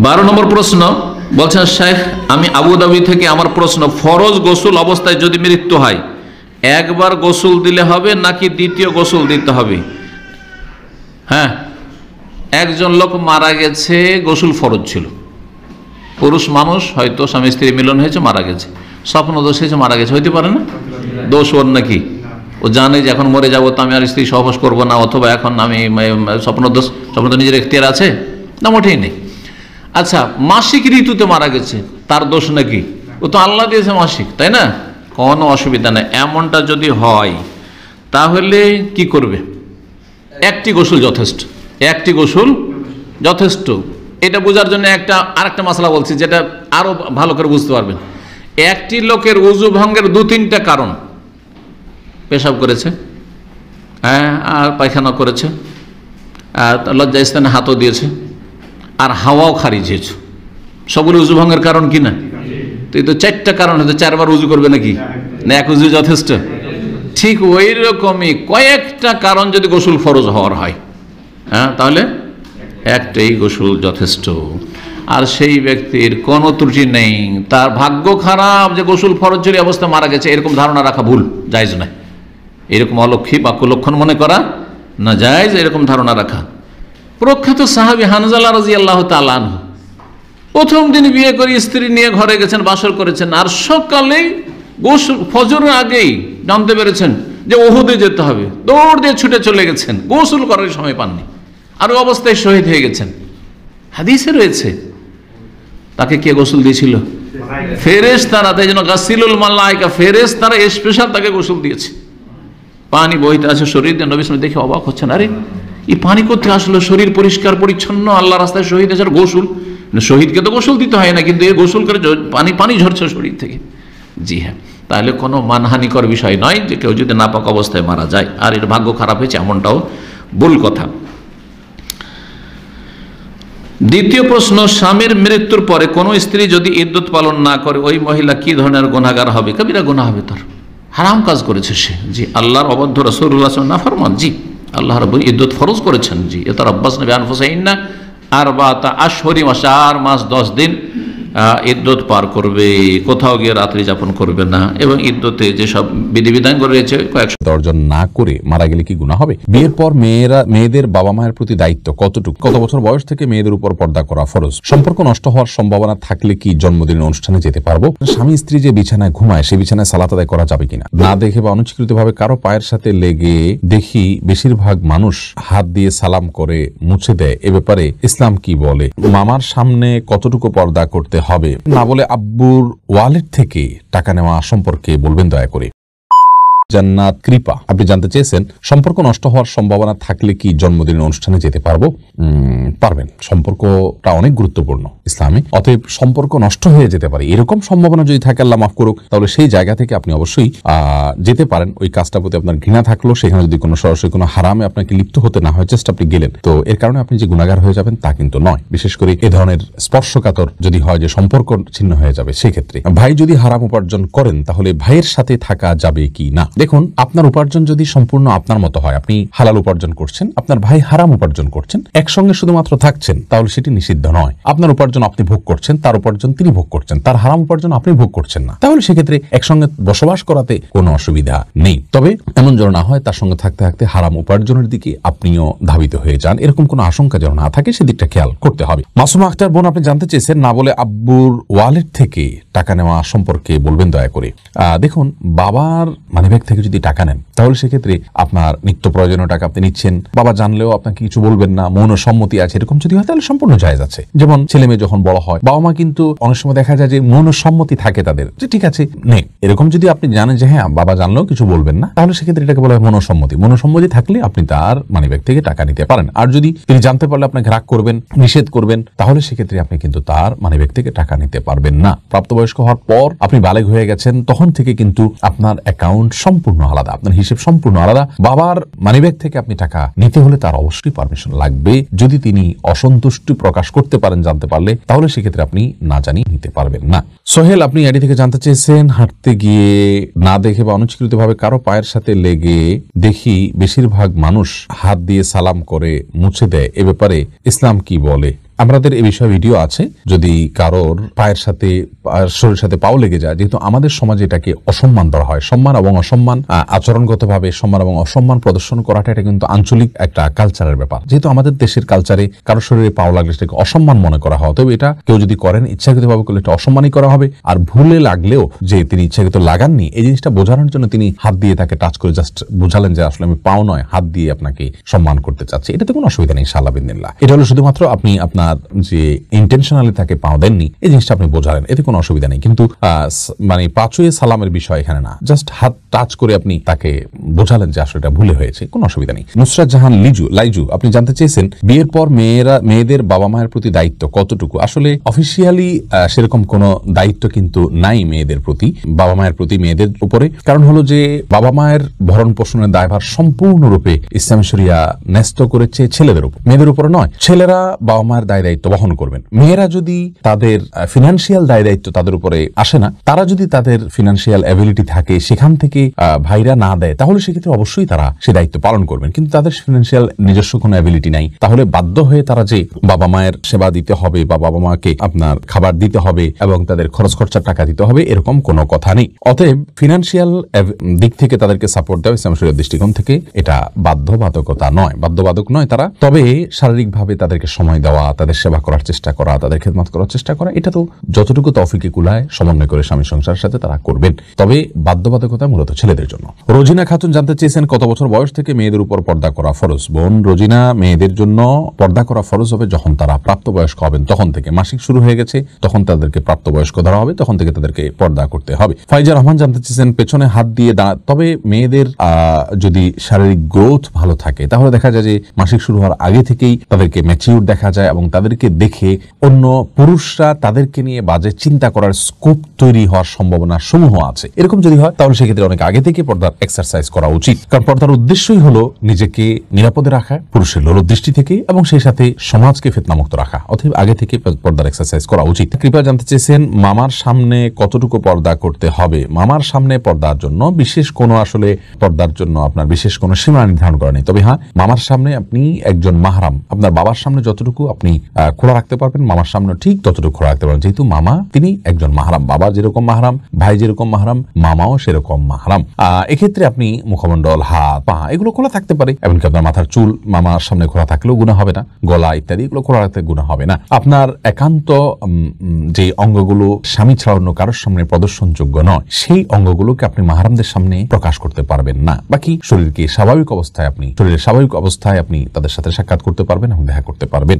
12 নম্বর প্রশ্ন বলছেন, শেখ আমি আবুধাবি থেকে, আমার প্রশ্ন, ফরজ গোসল অবস্থায় যদি মৃত্যু হয় একবার গোসল দিলে হবে নাকি দ্বিতীয় গোসল দিতে হবে? হ্যাঁ, একজন লোক মারা গেছে, গোসল ফরজ ছিল, পুরুষ মানুষ, হয়তো স্বামী স্ত্রী মিলন হয়েছে, মারা গেছে, স্বপ্ন দোষ হয়েছে, মারা গেছে, হইতে পারে না? দোষ ওর নাকি? ও জানে যে এখন মরে যাবো তো আমি আর স্ত্রী সহবাস করবো না, অথবা এখন আমি স্বপ্ন তো নিজের এখতিয়ার আছে না? মোটেই নেই। আচ্ছা, মাসিক ঋতুতে মারা গেছে, তার দোষ নাকি? ও তো আল্লাহ দিয়েছে মাসিক, তাই না? কোনো অসুবিধা নেই। এমনটা যদি হয় তাহলে কি করবে? একটি গোসল যথেষ্ট, একটি গোসল যথেষ্ট। এটা বোঝার জন্য আরেকটা মাসলা বলছি, যেটা আরো ভালো করে বুঝতে পারবেন। একটি লোকের উযু ভঙ্গের 2-3টা কারণ: পেশাব করেছে, হ্যাঁ, আর পায়খানা করেছে, আর লজ্জা স্থানে হাতও দিয়েছে, আর হাওয়াও খারিজ হয়েছে। সবগুলো উযু ভঙ্গের কারণ কি না? তো এই তো 4টা কারণ হতে 4বার উযু করবে নাকি? না, এক উযু যথেষ্ট? ঠিক ওই রকমই কয়েকটা কারণ যদি গোসল ফরজ হওয়ার হয়, হ্যাঁ, তাহলে একটাই গোসল যথেষ্ট। আর সেই ব্যক্তির কোনো ত্রুটি নেই, তার ভাগ্য খারাপ যে গোসল ফরজ ছিল অবস্থায় মারা গেছে, এরকম ধারণা রাখা ভুল, জায়েজ নয়। এরকম অলক্ষী বা কুলক্ষণ মনে করা না জায়েজ, এরকম ধারণা রাখা। প্রখ্যাত সাহাবী হানজালা রাদিয়াল্লাহু তাআলা আনহু প্রথম দিন বিয়ে করে স্ত্রী নিয়ে ঘরে গেছেন, বাসর করেছেন, আর সকালেই গোসল ফজরের আগেই জানতে পেরেছেন যে উহুদে যেতে হবে, দৌড় দিয়ে ছুটে চলে গেছেন, গোসল করার সময় পাননি, আর ওই অবস্থায় শহীদ হয়ে গেছেন। হাদিসে রয়েছে তাকে কে গোসল দিয়েছিল? ফেরেশতারা। তাই জন্য গাসিলুল মালায়েকা, ফেরেশতারা স্পেশাল তাকে গোসল দিয়েছে। পানি বইতে আছে শরীর দিয়ে, নবী সাল্লাল্লাহু আলাইহি ওয়াসাল্লাম দেখে অবাক হচ্ছেন, আরে এই পানি কোথায় আসলো? শরীর পরিষ্কার পরিচ্ছন্ন, আল্লাহ রাস্তায় শহীদ আছে, গোসল, শহীদকে তো গোসল দিতে হয় না, কিন্তু এ গোসল করে পানি ঝরছে শরীর থেকে। জি হ্যাঁ, তাহলে কোনো মানহানিকর বিষয় নয় যে কেউ যদি নাপাক অবস্থায় মারা যায়, আর এর ভাগ্য খারাপ হয়েছে এমনটাও ভুল কথা। দ্বিতীয় প্রশ্ন, স্বামীর মৃত্যুর পরে কোনো স্ত্রী যদি ইদ্যত পালন না করে, ওই মহিলা কি ধরনের গুনাহগার হবে? কবিরা গুনাহ হবে, তার হারাম কাজ করেছে সে। জি, আল্লাহর অবাধ্য, রাসূলুল্লাহ সাল্লাল্লাহু আলাইহি ওয়াসাল্লাম নাফরমান। জি, আল্লাহ রাব্বুল ইদ্যত ফরজ করেছেন। জি, ইয়াতারাব্বাসনা বিআনফুসিহিন্না আরবাআতা আশহুরিন ওয়া 4 মাস 10 দিন ইদ্যত পার করবে, কোথাও গিয়ে রাত্রি যাপন করবে না, এবং ইদ্যতে যেসব বিধিবিধান রয়েছে অর্জন না করে মারা গেলে কি গুনাহ হবে? বিয়ের পর মেয়েদের বাবা মায়ের প্রতি দায়িত্ব কতটুকু? কত বছর বয়স থেকে মেয়েদের উপর পর্দা করা ফরজ? সম্পর্ক নষ্ট হওয়ার সম্ভাবনা থাকলে কি জন্মদিনের অনুষ্ঠানে যেতে পারবো? স্বামী স্ত্রী যে বিছানায় ঘুমায়, সেই বিছানায় সালাত আদায় করা যাবে কিনা? না দেখে বা অনুচিত ভাবে কারো পায়ের সাথে লেগে দেখি বেশিরভাগ মানুষ হাত দিয়ে সালাম করে মুছে দেয়, এ ব্যাপারে ইসলাম কি বলে? মামার সামনে কতটুকু পর্দা করতে হবে? না বলে আব্বুর ওয়ালেট থেকে টাকা নেওয়া সম্পর্কে বলবেন দয়া করে। জান্নাত কৃপা, আপনি জানতে চেয়েছেন সম্পর্ক নষ্ট হওয়ার সম্ভাবনা থাকলে কি জন্মদিনের অনুষ্ঠানে যেতে পারবো? পারবেন। সম্পর্কটা অনেক গুরুত্বপূর্ণ ইসলামে, অতএব সম্পর্ক নষ্ট হয়ে যেতে পারে এরকম সম্ভাবনা যদি থাকে, আল্লাহ মাফ করুক, তাহলে সেই জায়গা থেকে আপনি অবশ্যই যেতে পারেন। ওই কাজটার প্রতি আপনার ঘৃণা থাকলো, সেখানে যদি কোনো সরাসরি কোনো হারামে আপনাকে লিপ্ত হতে না হয়, জাস্ট আপনি গেলেন, তো এর কারণে আপনি যে গুনাহগার হয়ে যাবেন তা কিন্তু নয়। বিশেষ করে এ ধরনের স্পর্শকাতর যদি হয় যে সম্পর্ক ছিন্ন হয়ে যাবে, সেক্ষেত্রে ভাই যদি হারাম উপার্জন করেন তাহলে ভাইয়ের সাথে থাকা যাবে কি না? দেখুন, আপনার উপার্জন যদি সম্পূর্ণ আপনার মতো হয়, আপনি হালাল উপার্জন করছেন, আপনার ভাই হারাম উপার্জন করছেন, একসঙ্গে শুধুমাত্র থাকছেন, তাহলে সেটি নিষিদ্ধ নয়। আপনার উপার্জন আপনি ভোগ করছেন, তার উপার্জন তিনি ভোগ করছেন, তার হারাম উপার্জন আপনি ভোগ করছেন না, তাহলে সেক্ষেত্রে একসঙ্গে বসবাস করাতে কোনো অসুবিধা নেই। তবে এমন যেন না হয় তার সঙ্গে থাকতে থাকতে হারাম উপার্জনের দিকে আপনিও ধাবিত হয়ে যান, এরকম কোনো আশঙ্কা যেন না থাকে, সেদিকটা খেয়াল করতে হবে। মাসুমা আক্তার বোন, আপনি জানতে চেয়েছেন না বলে আব্বুর ওয়ালেট থেকে টাকা নেওয়া সম্পর্কে বলবেন দয়া করে। দেখুন, বাবার মানিব্যাগ থেকে যদি টাকা নেন, তাহলে সেক্ষেত্রে আপনার নিত্য প্রয়োজনীয় টাকা আপনি নিচ্ছেন, বাবা জানলেও আপনাকে কিছু বলবেন না, মৌন সম্মতি আছে, এরকম যদি হয় তাহলে সম্পূর্ণ জায়েজ আছে। যেমন ছেলে মেয়ে যখন বড় হয়, বাবা মা কিন্তু অনেক সময় দেখা যায় যে মৌন সম্মতি থাকে তাদের, যে ঠিক আছে নে, এরকম যদি আপনি জানেন যে হ্যাঁ বাবা জানলেও কিছু বলবেন না, তাহলে সেক্ষেত্রে এটাকে বলা হয় মৌনসম্মতি। মৌনসম্মতি থাকলে আপনি তার মানিব্যাগ থেকে টাকা নিতে পারেন। আর যদি তিনি জানতে পারলে আপনাকে রাগ করবেন, নিষেধ করবেন, তাহলে সেক্ষেত্রে আপনি কিন্তু তার মানিব্যাগ থেকে টাকা নিতে পারবেন না। প্রাপ্তবয়স্ক হওয়ার পর আপনি বালেগ হয়ে গেছেন, তখন থেকে কিন্তু আপনার অ্যাকাউন্ট সম্পূর্ণ আলাদা, আপনার হিসেব সম্পূর্ণ আলাদা। বাবার মানিব্যাগ থেকে আপনি টাকা নিতে হলে তার অবশ্যই পারমিশন লাগবে। যদি তিনি অসন্তুষ্টি প্রকাশ করতে পারেন জানতে পারলে, তাহলে সেক্ষেত্রে আপনি না জানিয়ে নিতে পারবেন না। সোহেল, আপনি এডি থেকে জানতে চেয়েছেন হাঁটতে গিয়ে না দেখে বা অনুচিত ভাবে কারো পায়ের সাথে লেগে দেখি বেশিরভাগ মানুষ হাত দিয়ে সালাম করে মুছে দেয়, এ ব্যাপারে ইসলাম কি বলে? আমাদের এই বিষয়ে ভিডিও আছে, যদি কারোর পায়ের সাথে শরীরের সাথে পাও লেগে যায়, যেহেতু আমাদের সমাজে এটাকে অসম্মান ধরা হয়। সম্মান এবং অসম্মান, আচরণগতভাবে সম্মান এবং অসম্মান প্রদর্শন করাটা এটা কিন্তু আঞ্চলিক একটা কালচারের ব্যাপার। যেহেতু আমাদের দেশের কালচারে কারোর শরীরে পাও লাগলে সেটাকে অসম্মান মনে করা হয়, তবে এটা কেউ যদি করেন ইচ্ছাকৃতভাবে করলে এটা অসম্মানই করা হবে। আর ভুলে লাগলেও যে তিনি ইচ্ছাকৃত লাগাননি এই জিনিসটা বোঝানোর জন্য তিনি হাত দিয়ে তাকে টাচ করে জাস্ট বোঝালেন যে আসলে আমি পাও নয়, হাত দিয়ে আপনাকে সম্মান করতে চাচ্ছি, এটাতে কোনো অসুবিধা নেই ইনশাআল্লাহ বিদিনিল্লাহ। এটা হলো শুধুমাত্র আপনি আপনার যে ইন্টেনশনালি তাকে পাও দেননি এই জিনিসটা আপনি বোঝালেন, এতে কোনো অসুবিধা নেই। কিন্তু মানে পাঁচুয়ে সালামের বিষয় এখানে না, জাস্ট হাত টাচ করে আপনি তাকে বোঝালেন যে আসলে এটা ভুলে হয়েছে, কোনো অসুবিধা নেই। নুসরাত জাহান লাইজু আপনি জানতে চেয়েছেন বিয়ের পর মেয়েদের বাবা মায়ের প্রতি দায়িত্ব কতটুকু। আসলে অফিসিয়ালি সেরকম কোনো দায়িত্ব কিন্তু নাই মেয়েদের প্রতি, বাবা মায়ের প্রতি মেয়েদের উপরে। কারণ হলো যে বাবা মায়ের ভরণ পোষণের দায়ভার সম্পূর্ণরূপে ইসলাম শরিয়া ন্যস্ত করেছে ছেলেদের উপর, মেয়েদের উপরে নয়। ছেলেরা বাবা মায়ের দায় দায়িত্ব বহন করবেন। মেয়েরা যদি তাদের ফিনান্সিয়াল দায় দায়িত্ব তাদের উপরে আসে না, তারা যদি তাদের ফিনান্সিয়াল অ্যাবিলিটি থাকে সেখান থেকে ভাইরা না দেয়, তাহলে সেক্ষেত্রে অবশ্যই তারা সে দায়িত্ব পালন করবেন। কিন্তু তাদের ফিনান্সিয়াল নিজস্ব কোনো অ্যাবিলিটি নাই, তাহলে বাধ্য হয়ে তারা যে বাবা মায়ের সেবা দিতে হবে বা বাবা মাকে আপনার খাবার দিতে হবে এবং তাদের খরচ খরচার টাকা দিতে হবে, এরকম কোনো কথা নেই। অতএব ফিনান্সিয়াল দিক থেকে তাদেরকে সাপোর্ট দেওয়া ইসলাম শরীয়তের দৃষ্টিকোণ থেকে এটা বাধ্যবাধকতা নয়, বাধ্যবাধক নয় তারা। তবে শারীরিকভাবে তাদেরকে সময় দেওয়া, তাদের সেবা করার চেষ্টা করা, তাদের খেদমত করার চেষ্টা করা, এটা তো যতটুকু তৌফিকে কুলায় সমন্বয় করে স্বামী সংসারের সাথে তারা করবেন। তবে বাধ্যবাধকতা মূলত ছেলেদের জন্য। রোজিনা খাতুন জানতে চেয়েছেন কত বছর বয়স থেকে মেয়েদের উপর পর্দা করা ফরজ। বোন রোজিনা, মেয়েদের জন্য পর্দা করা ফরজ হবে যখন তারা প্রাপ্তবয়স্ক হবেন, তখন থেকে। মাসিক শুরু হয়ে গেছে তখন তাদেরকে প্রাপ্তবয়স্ক ধরা হবে, তখন থেকে তাদেরকে পর্দা করতে হবে। ফাইজা রহমান জানতে চেয়েছেন পেছনে হাত দিয়ে তবে মেয়েদের যদি শারীরিক গ্রোথ ভালো থাকে তাহলে দেখা যায় যে মাসিক শুরু হওয়ার আগে থেকেই তাদেরকে ম্যাচিউর দেখা যায় এবং তাদেরকে দেখে অন্য পুরুষরা তাদেরকে নিয়ে বাজে চিন্তা করার স্কোপ তৈরি হওয়ার সম্ভাবনা সমূহ আছে। এরকম যদি হয় তাহলে সেক্ষেত্রে অনেক আগে থেকে পর্দার এক্সারসাইজ করা উচিত। কারণ পর্দার উদ্দেশ্যই হলো নিজেকে নিরাপদে রাখা পুরুষের লোলুপ দৃষ্টি থেকে এবং সেই সাথে সমাজকে ফিতনামুক্ত রাখা। অতএব আগে থেকে পর্দার এক্সারসাইজ করা উচিত। কৃপা জানতে চেয়েছেন মামার সামনে কতটুকু পর্দা করতে হবে। মামার সামনে পর্দার জন্য বিশেষ কোনো আসলে পর্দার জন্য আপনার বিশেষ কোনো সীমা নির্ধারণ করা নেই। তবে হ্যাঁ, মামার সামনে আপনি একজন মাহরাম, আপনার বাবার সামনে যতটুকু আপনি খোলা রাখতে পারবেন মামার সামনে ঠিক ততটুকু খোলা রাখতে পারবেন। যেহেতু মামা তিনি একজন মাহরাম, বাবা যেরকম মাহরাম, ভাই যেরকম মাহরাম, মামাও সেরকম মাহরাম। এক্ষেত্রে আপনি মুখমণ্ডল, হাত, পা এগুলো খোলা থাকতে পারে। এমনকি আপনার মাথার চুল মামার সামনে খোলা থাকলেও গুনাহ হবে না, গলা ইত্যাদি এগুলো খোলা রাখতে গুনাহ হবে না। আপনার একান্ত যে অঙ্গগুলো স্বামী ছাড়া অন্য কারোর সামনে প্রদর্শনযোগ্য নয় সেই অঙ্গগুলোকে আপনি মাহরামদের সামনে প্রকাশ করতে পারবেন না। বাকি শরীরের স্বাভাবিক অবস্থায় আপনি তাদের সাথে সাক্ষাৎ করতে পারবেন এবং দেখা করতে পারবেন।